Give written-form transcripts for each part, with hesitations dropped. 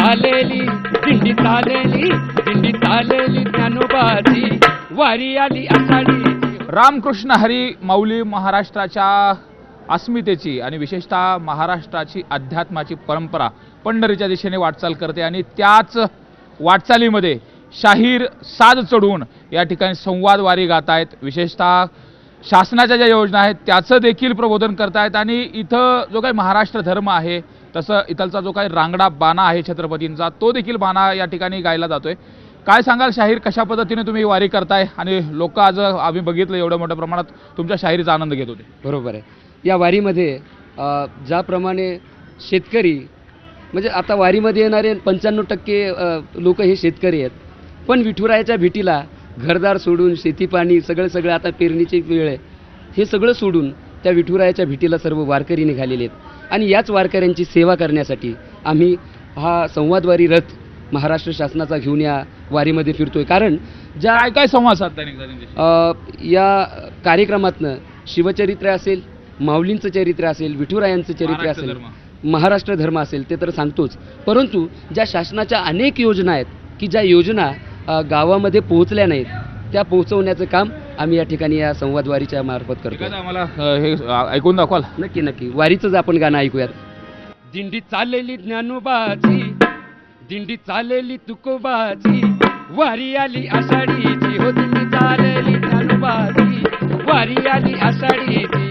चालेली दिंडी चालेली दिंडी चालेली ज्ञानोबाची वारी आली आषाढी। रामकृष्ण हरी माऊली महाराष्ट्राच्या अस्मितेची आणि विशेषतः महाराष्ट्राची अध्यात्माची परंपरा पंढरीच्या दिशेने वाटचाल करते आणि त्याच वाटचालीमध्ये शाहीर साज चढवून या ठिकाणी संवाद वारी गात आहेत। विशेषतः शासनाच्या ज्या योजना आहेत त्याचं देखील प्रबोधन करतायत आणि इथं जो काही महाराष्ट्र धर्म आहे तसं इथलचा जो काही रांगडा बाणा आहे छत्रपतींचा तो देखील बाणा या ठिकाणी गायला जातोय। काय सांगाल शाहीर, कशा पद्धतीने तुम्ही वारी करताय आणि लोक आज आम्ही बघितलं एवढ्या मोठ्या प्रमाणात तुमच्या शाहिरीचा आनंद घेत होते? बरोबर आहे। या वारीमध्ये ज्याप्रमाणे शेतकरी म्हणजे आता वारीमध्ये येणारे 95% लोक हे शेतकरी आहेत, पण विठुरायाच्या भेटीला घरदार सोडून शेतीपाणी सगळं आता पेरणीची वेळ आहे, हे सगळं सोडून त्या विठुरायाच्या भेटीला सर्व वारकरी निघालेले आहेत आणि याच वारकऱ्यांची सेवा करण्यासाठी आम्ही हा संवादवारी रथ महाराष्ट्र शासनाचा घेऊन या वारीमध्ये फिरतोय। कारण ज्या काय काय संवाद साधताय या कार्यक्रमातनं शिवचरित्र असेल, माऊलींचं चरित्र असेल, विठुरायांचं चरित्र असेल, महाराष्ट्र धर्म असेल ते तर सांगतोच, परंतु ज्या शासनाच्या अनेक योजना आहेत की ज्या योजना गावामध्ये पोहोचल्या नाहीत त्या पोहोचवण्याचं काम आम्ही या ठिकाणी या संवादवारीच्या मार्फत करतो। आम्हाला हे ऐकून दाखवाल? नक्की वारीचंच आपण गाणं ऐकूयात। दिंडी चालेली ज्ञानोबाची दिंडी चालेली तुकोबाची वारी आली आषाढीची हो दिंडी चालेली ज्ञानोबाची वारी आली आषाढीची।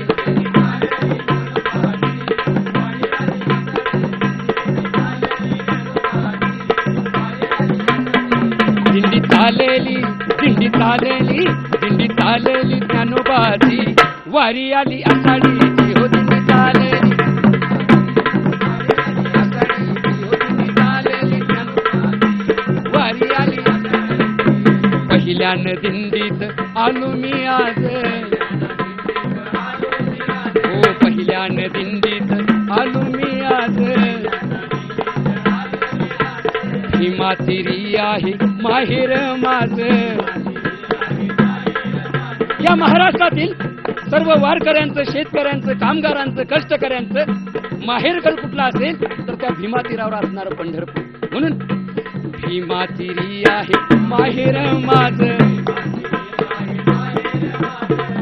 दिंडी चालेली दिंडी चालेली दिंडी चालेली ज्ञानोबाची वारी आली आषाढीची हो दिंडी चालेली पहिल्यान दिंडीत आलो मी आज हो पहिल्यान दिंडीत आलो मी आज ही मातिरी आहे माहेर माझ। या महाराष्ट्रातील सर्व वारकऱ्यांचं, शेतकऱ्यांचं, कामगारांचं, कष्टकऱ्यांचं माहेरघर कुठला असेल तर त्या भीमा तीरावर असणारं पंढरपूर, म्हणून भीमा तीरी आहे माहेर माझ।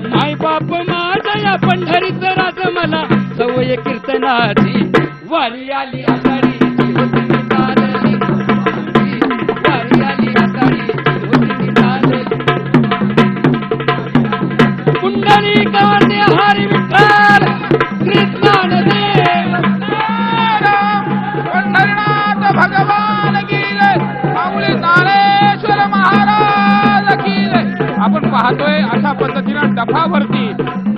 माय बाप माझा या पंढरीच राज मला सवय कीर्तनाची वारी आली आषाढीची हो दिंडी चालेली वारी आली आषाढीची हो दिंडी चालेली। पुंडलिकाचे हरी विठ्ठल कृष्णानदेव पंढरीनाथ भगवान की जय, माऊली ज्ञानेश्वर महाराज की जय। आपण पाहतोय अशा पद्धतीनं डफावरती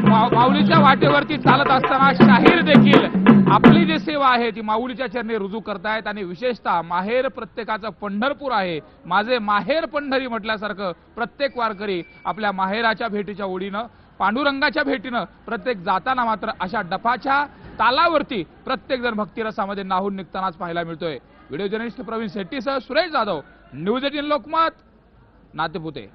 माऊलीच्या वाटेवरती चालत असताना शाहीर देखील आपली जी सेवा आहे ती माऊलीच्या चरणी रुजू करतायत आणि विशेषतः माहेर प्रत्येकाचं पंढरपूर आहे, माझे माहेर पंढरी म्हटल्यासारखं प्रत्येक वारकरी आपल्या माहेराच्या भेटीच्या ओढीनं, पांडुरंगाच्या भेटीनं प्रत्येक जाताना मात्र अशा डफाच्या तालावरती प्रत्येक जण भक्तिरसामध्ये नाहून निघतानाच पाहायला मिळतोय। व्हिडिओ जर्नलिस्ट प्रवीण शेट्टीसह सुरेश जाधव, न्यूज 18 लोकमत, नातेपुते।